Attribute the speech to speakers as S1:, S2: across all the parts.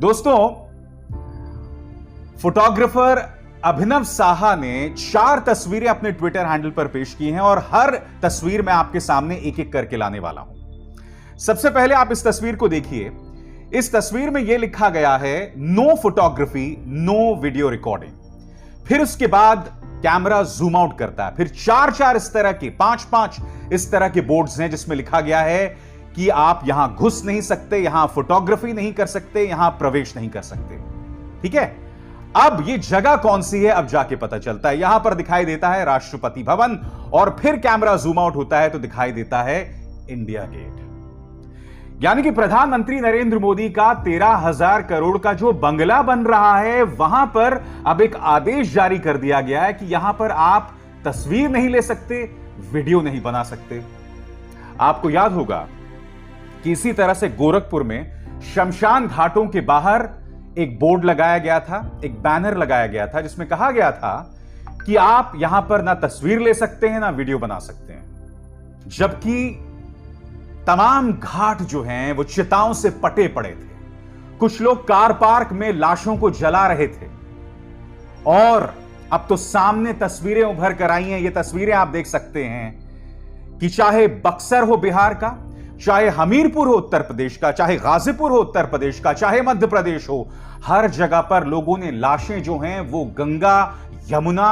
S1: दोस्तों, फोटोग्राफर अभिनव साहा ने 4 तस्वीरें अपने ट्विटर हैंडल पर पेश की हैं और हर तस्वीर मैं आपके सामने एक एक करके लाने वाला हूं। सबसे पहले आप इस तस्वीर को देखिए। इस तस्वीर में यह लिखा गया है no photography no video recording. फिर उसके बाद कैमरा जूम आउट करता है। फिर 4 इस तरह के 5 इस तरह के बोर्ड्स हैं जिसमें लिखा गया है कि आप यहां घुस नहीं सकते, यहां फोटोग्राफी नहीं कर सकते, यहां प्रवेश नहीं कर सकते। ठीक है, अब ये जगह कौन सी है अब जाके पता चलता है। यहां पर दिखाई देता है राष्ट्रपति भवन और फिर कैमरा जूम आउट होता है तो दिखाई देता है इंडिया गेट। यानी कि प्रधानमंत्री नरेंद्र मोदी का 13,000 करोड़ का जो बंगला बन रहा है वहां पर अब एक आदेश जारी कर दिया गया है कि यहां पर आप तस्वीर नहीं ले सकते, वीडियो नहीं बना सकते। आपको याद होगा कि इसी तरह से गोरखपुर में शमशान घाटों के बाहर एक बोर्ड लगाया गया था, एक बैनर लगाया गया था जिसमें कहा गया था कि आप यहां पर ना तस्वीर ले सकते हैं ना वीडियो बना सकते हैं। जबकि तमाम घाट जो हैं वो चिताओं से पटे पड़े थे। कुछ लोग कार पार्क में लाशों को जला रहे थे और अब तो सामने तस्वीरें उभर कर आई हैं। ये तस्वीरें आप देख सकते हैं कि चाहे बक्सर हो बिहार का, चाहे हमीरपुर हो उत्तर प्रदेश का, चाहे गाजीपुर हो उत्तर प्रदेश का, चाहे मध्य प्रदेश हो, हर जगह पर लोगों ने लाशें जो हैं वो गंगा, यमुना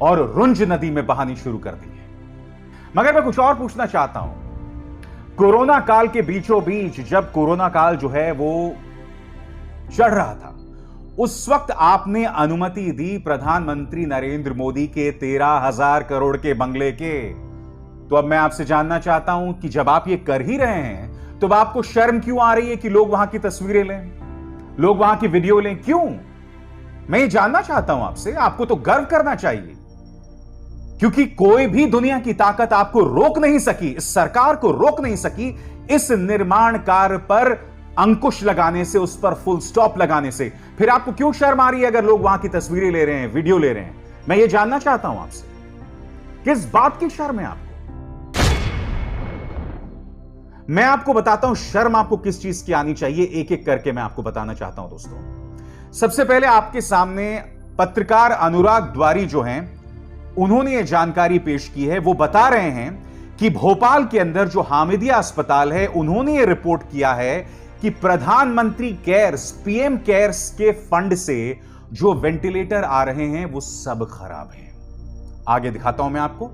S1: और रुंज नदी में बहानी शुरू कर दी है। मगर मैं कुछ और पूछना चाहता हूं। कोरोना काल के बीचों बीच जब कोरोना काल जो है वो चढ़ रहा था, उस वक्त आपने अनुमति दी प्रधानमंत्री नरेंद्र मोदी के 13,000 करोड़ के बंगले के। तो अब मैं आपसे जानना चाहता हूं कि जब आप ये कर ही रहे हैं तो आपको शर्म क्यों आ रही है कि लोग वहां की तस्वीरें लें, लोग वहां की वीडियो लें? क्यों? मैं ये जानना चाहता हूं आपसे। आपको तो गर्व करना चाहिए, क्योंकि कोई भी दुनिया की ताकत आपको रोक नहीं सकी, इस सरकार को रोक नहीं सकी इस निर्माण कार्य पर अंकुश लगाने से, उस पर फुल स्टॉप लगाने से। फिर आपको क्यों शर्म आ रही है अगर लोग वहां की तस्वीरें ले रहे हैं, वीडियो ले रहे हैं? मैं ये जानना चाहता हूं आपसे, किस बात की शर्म है आपको? मैं आपको बताता हूं शर्म आपको किस चीज की आनी चाहिए, एक एक करके मैं आपको बताना चाहता हूं। दोस्तों, सबसे पहले आपके सामने पत्रकार अनुराग द्वारी जो हैं, उन्होंने यह जानकारी पेश की है। वो बता रहे हैं कि भोपाल के अंदर जो हामिदिया अस्पताल है, उन्होंने यह रिपोर्ट किया है कि प्रधानमंत्री केयर्स, पीएम केयर्स के फंड से जो वेंटिलेटर आ रहे हैं वो सब खराब हैं। आगे दिखाता हूं मैं आपको।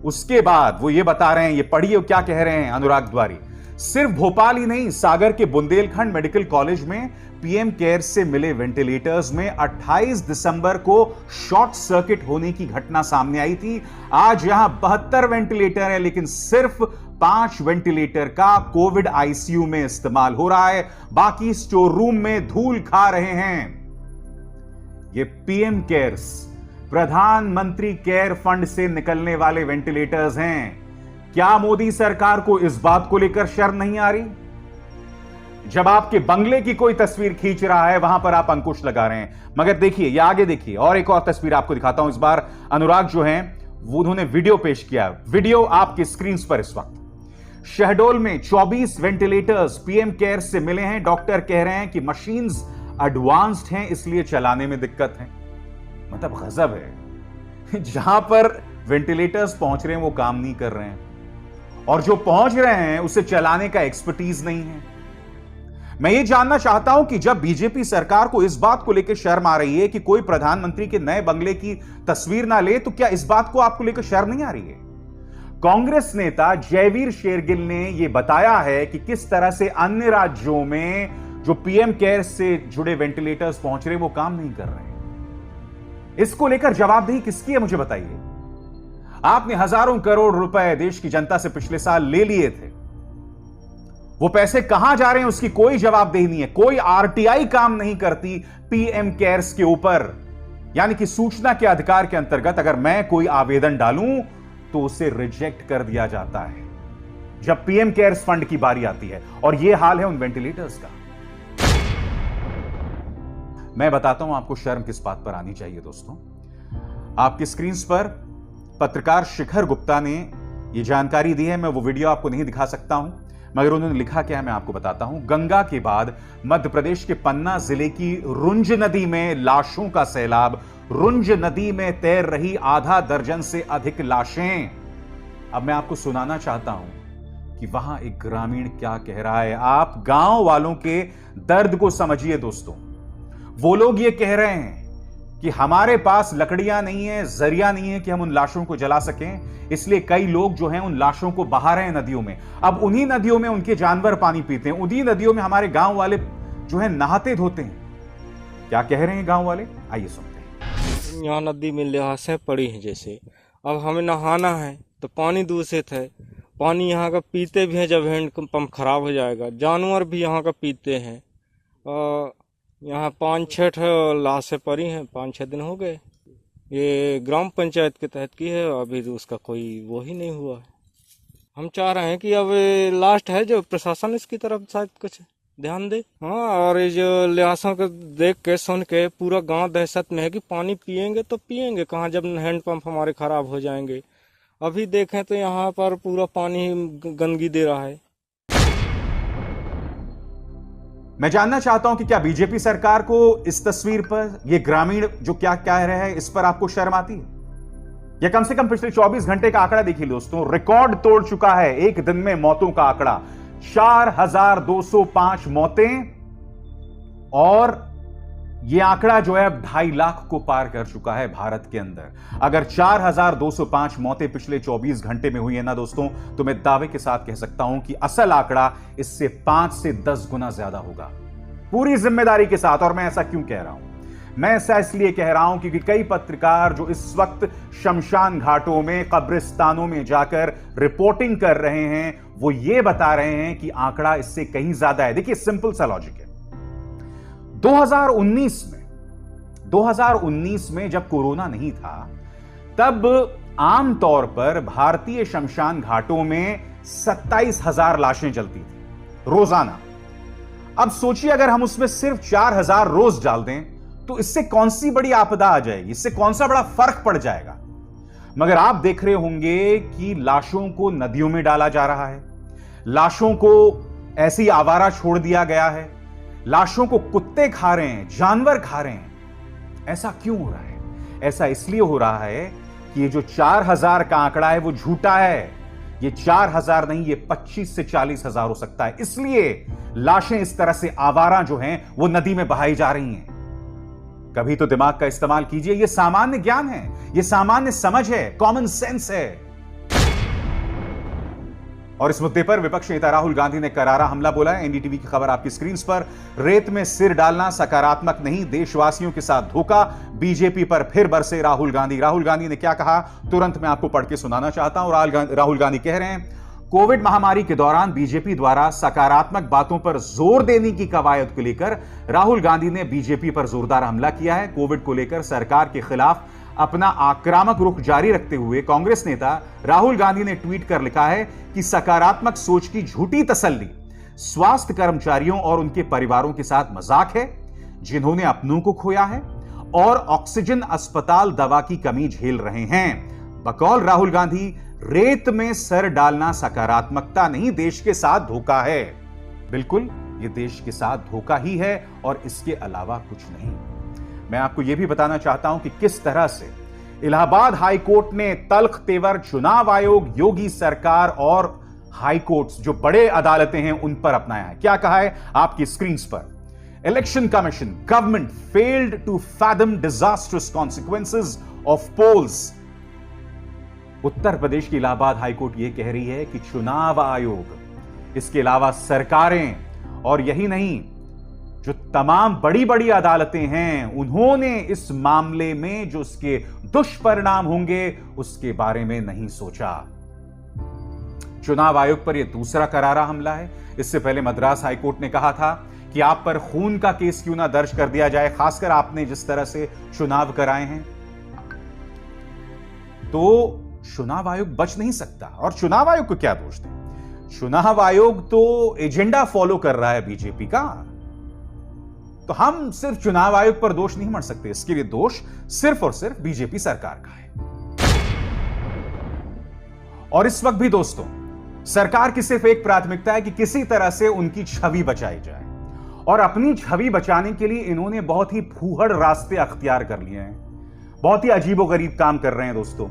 S1: उसके बाद वो ये बता रहे हैं, ये पढ़िए क्या कह रहे हैं अनुराग द्वारी। सिर्फ भोपाल ही नहीं, सागर के बुंदेलखंड मेडिकल कॉलेज में पीएम केयर से मिले वेंटिलेटर्स में 28 दिसंबर को शॉर्ट सर्किट होने की घटना सामने आई थी। आज यहां 72 वेंटिलेटर है, लेकिन सिर्फ 5 वेंटिलेटर का कोविड आईसीयू में इस्तेमाल हो रहा है, बाकी स्टोर रूम में धूल खा रहे हैं। ये पीएम केयर्स, प्रधानमंत्री केयर फंड से निकलने वाले वेंटिलेटर्स हैं। क्या मोदी सरकार को इस बात को लेकर शर्म नहीं आ रही? जब आपके बंगले की कोई तस्वीर खींच रहा है वहां पर आप अंकुश लगा रहे हैं। मगर देखिए, ये आगे देखिए, और एक और तस्वीर आपको दिखाता हूं। इस बार अनुराग जो हैं वो उन्होंने वीडियो पेश किया। वीडियो आपकी स्क्रीन पर इस वक्त। शहडोल में 24 वेंटिलेटर्स पीएम केयर से मिले हैं। डॉक्टर कह रहे हैं कि मशीन्स एडवांस्ड हैं, इसलिए चलाने में दिक्कत है। मतलब गजब है, जहां पर वेंटिलेटर्स पहुंच रहे हैं वो काम नहीं कर रहे हैं, और जो पहुंच रहे हैं उसे चलाने का एक्सपर्टीज नहीं है। मैं ये जानना चाहता हूं कि जब बीजेपी सरकार को इस बात को लेकर शर्म आ रही है कि कोई प्रधानमंत्री के नए बंगले की तस्वीर ना ले, तो क्या इस बात को आपको लेकर शर्म नहीं आ रही है? कांग्रेस नेता जयवीर शेरगिल ने यह बताया है कि किस तरह से अन्य राज्यों में जो पीएम केयर से जुड़े वेंटिलेटर्स पहुंच रहे वो काम नहीं कर रहे हैं। इसको लेकर जवाबदेही किसकी है, मुझे बताइए। आपने हजारों करोड़ रुपए देश की जनता से पिछले साल ले लिए थे, वो पैसे कहां जा रहे हैं उसकी कोई जवाबदेही नहीं है। कोई आरटीआई काम नहीं करती पीएम केयर्स के ऊपर। यानी कि सूचना के अधिकार के अंतर्गत अगर मैं कोई आवेदन डालूं तो उसे रिजेक्ट कर दिया जाता है जब पीएम केयर्स फंड की बारी आती है। और यह हाल है उन वेंटिलेटर्स का। मैं बताता हूं आपको शर्म किस बात पर आनी चाहिए। दोस्तों, आपकी स्क्रीन पर पत्रकार शिखर गुप्ता ने यह जानकारी दी है। मैं वो वीडियो आपको नहीं दिखा सकता हूं, मगर उन्होंने लिखा क्या है मैं आपको बताता हूं। गंगा के बाद मध्य प्रदेश के पन्ना जिले की रुंज नदी में लाशों का सैलाब। रुंज नदी में तैर रही आधा दर्जन से अधिक लाशें। अब मैं आपको सुनाना चाहता हूं कि वहां एक ग्रामीण क्या कह रहा है। आप गांव वालों के दर्द को समझिए दोस्तों। वो लोग ये कह रहे हैं कि हमारे पास लकड़ियां नहीं है, जरिया नहीं है कि हम उन लाशों को जला सकें, इसलिए कई लोग जो हैं उन लाशों को बहा रहे हैं नदियों में। अब उन्हीं नदियों में उनके जानवर पानी पीते हैं, उन्हीं नदियों में हमारे गांव वाले जो है नहाते धोते हैं। क्या कह रहे हैं गांव वाले, आइए सुनते हैं।
S2: यहाँ नदी में लिहासें पड़ी हैं, जैसे अब हमें नहाना है तो पानी दूषित है। पानी यहाँ का पीते भी हैं, जब हैंडपम्प खराब हो जाएगा। जानवर भी यहाँ का पीते हैं। यहाँ 5-6 लाशें पड़ी हैं, 5-6 दिन हो गए। ये ग्राम पंचायत के तहत की है, अभी तो उसका कोई वो ही नहीं हुआ है। हम चाह रहे हैं कि अब लास्ट है, जो प्रशासन इसकी तरफ शायद कुछ ध्यान दे। हाँ, और ये जो लिहासों को देख के सुन के पूरा गांव दहशत में है कि पानी पिएंगे तो पिएंगे कहाँ, जब हैंडपम्प हमारे खराब हो जाएंगे। अभी देखें तो यहाँ पर पूरा पानी गंदगी दे रहा है।
S1: मैं जानना चाहता हूं कि क्या बीजेपी सरकार को इस तस्वीर पर, ये ग्रामीण जो क्या कह रहे हैं, इस पर आपको शर्म आती है? या कम से कम पिछले 24 घंटे का आंकड़ा देखिए दोस्तों, रिकॉर्ड तोड़ चुका है एक दिन में मौतों का आंकड़ा। 4205 मौतें, और यह आंकड़ा जो है अब 2.5 लाख को पार कर चुका है भारत के अंदर। अगर 4205 मौतें पिछले 24 घंटे में हुई है ना दोस्तों, तो मैं दावे के साथ कह सकता हूं कि असल आंकड़ा इससे 5 से 10 गुना ज्यादा होगा, पूरी जिम्मेदारी के साथ। और मैं ऐसा क्यों कह रहा हूं? मैं ऐसा इसलिए कह रहा हूं क्योंकि कई पत्रकार जो इस वक्त शमशान घाटों में, कब्रिस्तानों में जाकर रिपोर्टिंग कर रहे हैं, वो ये बता रहे हैं कि आंकड़ा इससे कहीं ज्यादा है। देखिए, सिंपल सा लॉजिक है। 2019 में जब कोरोना नहीं था, तब आमतौर पर भारतीय शमशान घाटों में 27,000 लाशें जलती थी रोजाना। अब सोचिए, अगर हम उसमें सिर्फ 4,000 रोज डाल दें तो इससे कौन सी बड़ी आपदा आ जाएगी, इससे कौन सा बड़ा फर्क पड़ जाएगा। मगर आप देख रहे होंगे कि लाशों को नदियों में डाला जा रहा है, लाशों को ऐसी आवारा छोड़ दिया गया है, लाशों को कुत्ते खा रहे हैं, जानवर खा रहे हैं। ऐसा क्यों हो रहा है? ऐसा इसलिए हो रहा है कि ये जो 4,000 का आंकड़ा है वो झूठा है। ये 4,000 नहीं, ये 25 से 40,000 हो सकता है। इसलिए लाशें इस तरह से आवारा जो हैं वो नदी में बहाई जा रही हैं। कभी तो दिमाग का इस्तेमाल कीजिए। ये सामान्य ज्ञान है, ये सामान्य समझ है, कॉमन सेंस है। और इस मुद्दे पर विपक्ष नेता राहुल गांधी ने करारा हमला बोला है। एनडीटीवी की खबर आपकी स्क्रीन पर। रेत में सिर डालना सकारात्मक नहीं, देशवासियों के साथ धोखा, बीजेपी पर फिर बरसे राहुल गांधी। राहुल गांधी ने क्या कहा, तुरंत मैं आपको पढ़ के सुनाना चाहता हूं। राहुल गांधी कह रहे हैं, कोविड महामारी के दौरान बीजेपी द्वारा सकारात्मक बातों पर जोर देने की कवायद को लेकर राहुल गांधी ने बीजेपी पर जोरदार हमला किया है। कोविड को लेकर सरकार के खिलाफ अपना आक्रामक रुख जारी रखते हुए कांग्रेस नेता राहुल गांधी ने ट्वीट कर लिखा है कि सकारात्मक सोच की झूठी तसल्ली स्वास्थ्य कर्मचारियों और उनके परिवारों के साथ मजाक है, जिन्होंने अपनों को खोया है और ऑक्सीजन अस्पताल दवा की कमी झेल रहे हैं। बकौल राहुल गांधी, रेत में सर डालना सकारात्मकता नहीं, देश के साथ धोखा है। बिल्कुल, यह देश के साथ धोखा ही है और इसके अलावा कुछ नहीं। मैं आपको यह भी बताना चाहता हूं कि किस तरह से इलाहाबाद हाई कोर्ट ने तल्ख तेवर चुनाव आयोग, योगी सरकार और हाई कोर्ट्स जो बड़े अदालतें हैं उन पर अपनाया है। क्या कहा है आपकी स्क्रीन पर, election commission, government failed to fathom disasters consequences of polls. Uttar Pradesh की इलाहाबाद हाईकोर्ट यह कह रही है कि चुनाव आयोग, इसके अलावा सरकारें और यही नहीं, जो तमाम बड़ी बड़ी अदालतें हैं, उन्होंने इस मामले में जो उसके दुष्परिणाम होंगे उसके बारे में नहीं सोचा। चुनाव आयोग पर यह दूसरा करारा हमला है। इससे पहले मद्रास हाईकोर्ट ने कहा था कि आप पर खून का केस क्यों ना दर्ज कर दिया जाए, खासकर आपने जिस तरह से चुनाव कराए हैं। तो चुनाव आयोग बच नहीं सकता। और चुनाव आयोग को क्या दोष दें? चुनाव आयोग तो एजेंडा फॉलो कर रहा है बीजेपी का, तो हम सिर्फ चुनाव आयोग पर दोष नहीं मढ़ सकते। इसके लिए दोष सिर्फ और सिर्फ बीजेपी सरकार का है। और इस वक्त भी दोस्तों सरकार की सिर्फ एक प्राथमिकता है कि किसी तरह से उनकी छवि बचाई जाए, और अपनी छवि बचाने के लिए इन्होंने बहुत ही फूहड़ रास्ते अख्तियार कर लिए हैं, बहुत ही अजीबोगरीब काम कर रहे हैं दोस्तों।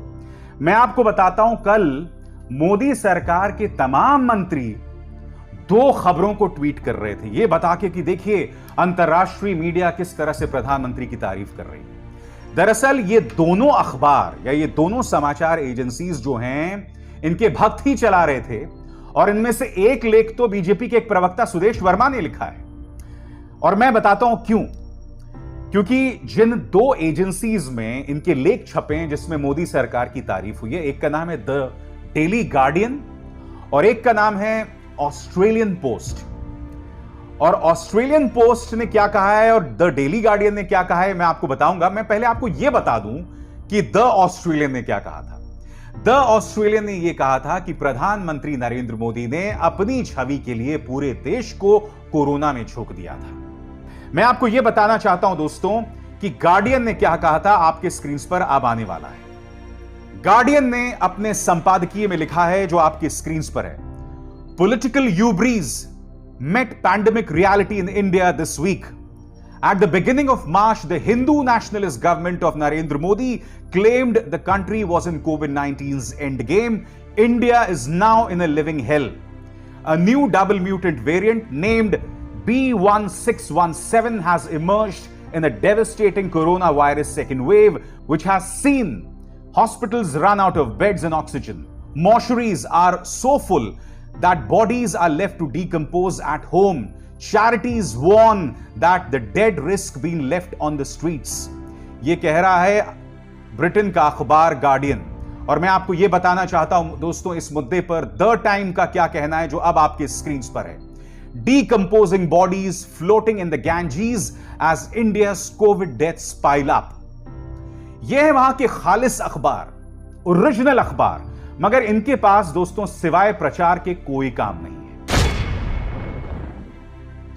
S1: मैं आपको बताता हूं, कल मोदी सरकार के तमाम मंत्री 2 खबरों को ट्वीट कर रहे थे, यह बता के कि देखिए अंतर्राष्ट्रीय मीडिया किस तरह से प्रधानमंत्री की तारीफ कर रही है। दरअसल ये दोनों अखबार या ये दोनों समाचार एजेंसीज जो हैं, इनके भक्त ही चला रहे थे, और इनमें से एक लेख तो बीजेपी के एक प्रवक्ता सुदेश वर्मा ने लिखा है। और मैं बताता हूं क्यों। क्योंकि जिन 2 एजेंसीज में इनके लेख छपे हैं जिसमें मोदी सरकार की तारीफ हुई है, एक का नाम है द डेली गार्डियन और एक का नाम है ऑस्ट्रेलियन पोस्ट। और ऑस्ट्रेलियन पोस्ट ने क्या कहा है और द डेली गार्डियन ने क्या कहा है, मैं आपको बताऊंगा। मैं पहले आपको यह बता दूं कि द ऑस्ट्रेलियन ने क्या कहा था। द ऑस्ट्रेलियन ने यह कहा था कि प्रधानमंत्री नरेंद्र मोदी ने अपनी छवि के लिए पूरे देश को कोरोना में झोंक दिया था। मैं आपको यह बताना चाहता हूं दोस्तों कि गार्डियन ने क्या कहा था, आपके स्क्रीन पर अब आने वाला है। गार्डियन ने अपने संपादकीय में लिखा है, जो आपके स्क्रीन पर है, political यूब्रीज met pandemic reality in India this week. At the beginning of March, the Hindu nationalist government of Narendra Modi claimed the country was in COVID-19's endgame. India is now in a living hell. A new double mutant variant named B1617 has emerged in a devastating coronavirus second wave, which has seen hospitals run out of beds and oxygen. Mortuaries are so full that bodies are left to decompose at home. Charities warn that the dead risk being left on the streets. ये कह रहा है Britain का अखबार guardian. और मैं आपको यह बताना चाहता हूं दोस्तों इस मुद्दे पर द टाइम का क्या कहना है, जो अब आपके स्क्रीन पर है। Decomposing bodies floating in the Ganges as India's COVID deaths pile up. यह है वहां के खालिस अखबार, ओरिजिनल अखबार, मगर इनके पास दोस्तों सिवाय प्रचार के कोई काम नहीं है।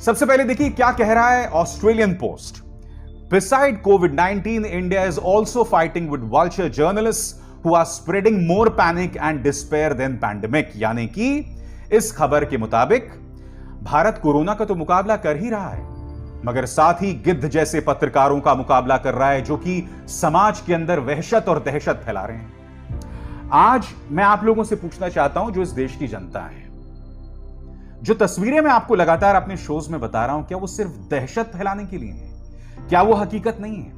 S1: सबसे पहले देखिए क्या कह रहा है Australian post. Beside COVID-19, India is also fighting with vulture journalists who are spreading more panic and despair than pandemic. यानी कि इस खबर के मुताबिक भारत कोरोना का तो मुकाबला कर ही रहा है, मगर साथ ही गिद्ध जैसे पत्रकारों का मुकाबला कर रहा है, जो कि समाज के अंदर वहशत और दहशत फैला रहे हैं। आज मैं आप लोगों से पूछना चाहता हूं, जो इस देश की जनता है, जो तस्वीरें मैं आपको लगातार अपने शोज में बता रहा हूं, क्या वो सिर्फ दहशत फैलाने के लिए है? क्या वो हकीकत नहीं है?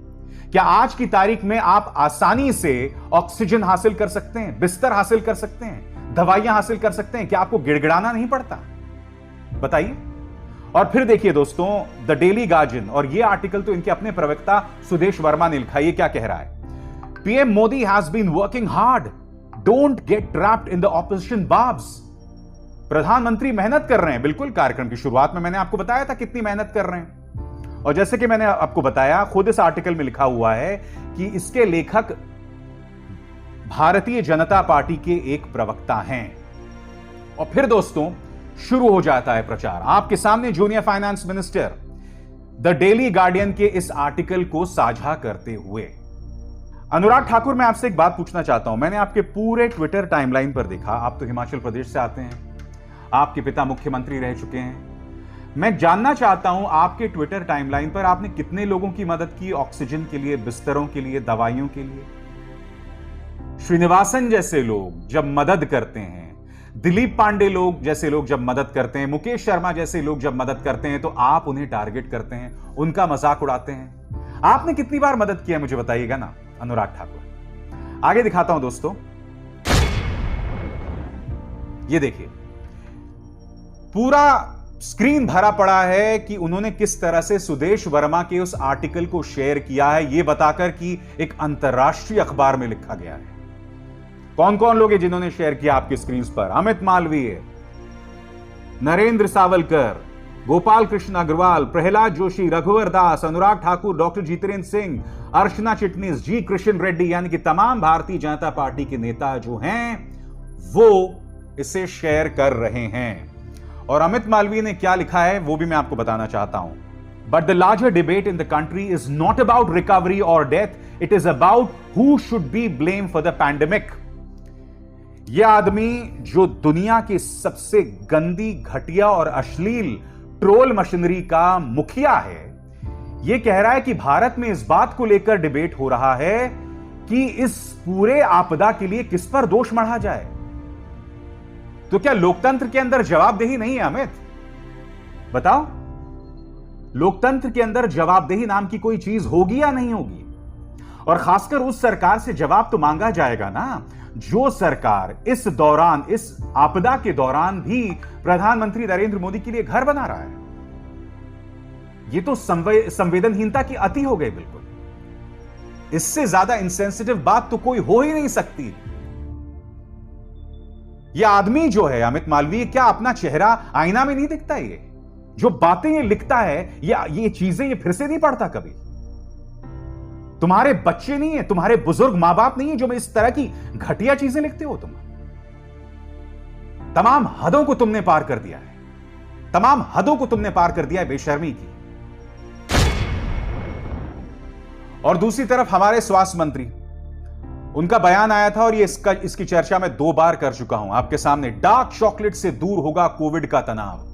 S1: क्या आज की तारीख में आप आसानी से ऑक्सीजन हासिल कर सकते हैं, बिस्तर हासिल कर सकते हैं, दवाइयां हासिल कर सकते हैं? क्या आपको गिड़गिड़ाना नहीं पड़ता? बताइए। और फिर देखिए दोस्तों द डेली गार्जियन, और ये आर्टिकल तो इनके अपने प्रवक्ता सुदेश वर्मा ने लिखा। ये क्या कह रहा है? PM Modi has been working hard, don't get trapped in the opposition barbs. प्रधानमंत्री मेहनत कर रहे हैं, बिल्कुल। कार्यक्रम की शुरुआत में मैंने आपको बताया था कितनी मेहनत कर रहे हैं, और जैसे कि मैंने आपको बताया, खुद इस आर्टिकल में लिखा हुआ है कि इसके लेखक भारतीय जनता पार्टी के एक प्रवक्ता हैं। और फिर दोस्तों शुरू हो जाता है प्रचार। आपके सामने junior finance minister the daily guardian के इस आर्टिकल को साझा करते हुए। अनुराग ठाकुर, मैं आपसे एक बात पूछना चाहता हूं। मैंने आपके पूरे ट्विटर टाइमलाइन पर देखा, आप तो हिमाचल प्रदेश से आते हैं, आपके पिता मुख्यमंत्री रह चुके हैं। मैं जानना चाहता हूं आपके ट्विटर टाइमलाइन पर आपने कितने लोगों की मदद की ऑक्सीजन के लिए, बिस्तरों के लिए, दवाइयों के लिए? श्रीनिवासन जैसे लोग जब मदद करते हैं, दिलीप पांडे लोग जैसे लोग जब मदद करते हैं, मुकेश शर्मा जैसे लोग जब मदद करते हैं, तो आप उन्हें टारगेट करते हैं, उनका मजाक उड़ाते हैं। आपने कितनी बार मदद किया, मुझे बताइएगा ना अनुराग ठाकुर। आगे दिखाता हूं दोस्तों, ये देखिए पूरा स्क्रीन भरा पड़ा है कि उन्होंने किस तरह से सुदेश वर्मा के उस आर्टिकल को शेयर किया है, यह बताकर कि एक अंतर्राष्ट्रीय अखबार में लिखा गया है। कौन कौन लोग हैं जिन्होंने शेयर किया आपकी स्क्रीन पर? अमित मालवीय, नरेंद्र सावलकर, गोपाल कृष्ण अग्रवाल, प्रहलाद जोशी, रघुवर दास, अनुराग ठाकुर, डॉक्टर जितेंद्र सिंह, अर्चना चिटनीस, जी कृष्ण रेड्डी, यानी कि तमाम भारतीय जनता पार्टी के नेता जो हैं वो इसे शेयर कर रहे हैं। और अमित मालवीय ने क्या लिखा है वो भी मैं आपको बताना चाहता हूं। But the larger debate in the country is not about recovery और death, it is about who should be blame for the pandemic. यह आदमी जो दुनिया की सबसे गंदी, घटिया और अश्लील ट्रोल मशीनरी का मुखिया है, यह कह रहा है कि भारत में इस बात को लेकर डिबेट हो रहा है कि इस पूरे आपदा के लिए किस पर दोष मढ़ा जाए। तो क्या लोकतंत्र के अंदर जवाबदेही नहीं है अमित? बताओ, लोकतंत्र के अंदर जवाबदेही नाम की कोई चीज होगी या नहीं होगी? और खासकर उस सरकार से जवाब तो मांगा जाएगा ना जो सरकार इस दौरान, इस आपदा के दौरान भी प्रधानमंत्री नरेंद्र मोदी के लिए घर बना रहा है। यह तो संवेदनहीनता की अति हो गई बिल्कुल। इससे ज्यादा इंसेंसिटिव बात तो कोई हो ही नहीं सकती। यह आदमी जो है अमित मालवीय, क्या अपना चेहरा आईना में नहीं दिखता? ये जो बातें ये लिखता है, ये चीजें ये फिर से नहीं पढ़ता कभी। तुम्हारे बच्चे नहीं है, तुम्हारे बुजुर्ग मां बाप नहीं है जो मैं इस तरह की घटिया चीजें लिखते हो। तुम तमाम हदों को तुमने पार कर दिया है, तमाम हदों को तुमने पार कर दिया है बेशर्मी की। और दूसरी तरफ हमारे स्वास्थ्य मंत्री, उनका बयान आया था और ये इसकी चर्चा मैं 2 बार कर चुका हूं आपके सामने। डार्क चॉकलेट से दूर होगा कोविड का तनाव।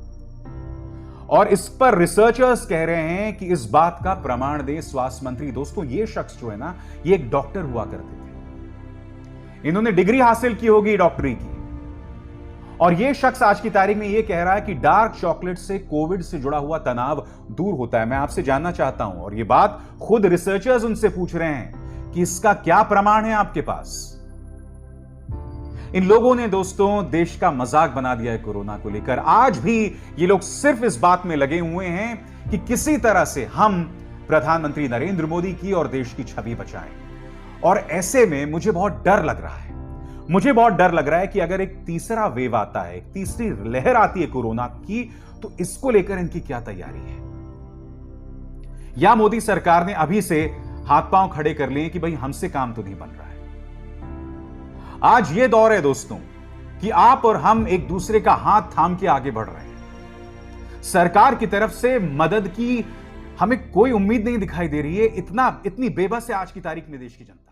S1: और इस पर रिसर्चर्स कह रहे हैं कि इस बात का प्रमाण दे स्वास्थ्य मंत्री। दोस्तों, ये शख्स जो है ना, ये एक डॉक्टर हुआ करते थे, इन्होंने डिग्री हासिल की होगी डॉक्टरी की, और ये शख्स आज की तारीख में ये कह रहा है कि डार्क चॉकलेट से कोविड से जुड़ा हुआ तनाव दूर होता है। मैं आपसे जानना चाहता हूं, और ये बात खुद रिसर्चर्स उनसे पूछ रहे हैं कि इसका क्या प्रमाण है आपके पास? इन लोगों ने दोस्तों देश का मजाक बना दिया है कोरोना को लेकर। आज भी ये लोग सिर्फ इस बात में लगे हुए हैं कि किसी तरह से हम प्रधानमंत्री नरेंद्र मोदी की और देश की छवि बचाएं। और ऐसे में मुझे बहुत डर लग रहा है, मुझे बहुत डर लग रहा है कि अगर एक तीसरा वेव आता है, एक तीसरी लहर आती है कोरोना की, तो इसको लेकर इनकी क्या तैयारी है? या मोदी सरकार ने अभी से हाथ पांव खड़े कर लिए कि भाई हमसे काम तो नहीं बन रहा है। आज ये दौर है दोस्तों कि आप और हम एक दूसरे का हाथ थाम के आगे बढ़ रहे हैं। सरकार की तरफ से मदद की हमें कोई उम्मीद नहीं दिखाई दे रही है। इतनी बेबस है आज की तारीख में देश की जनता।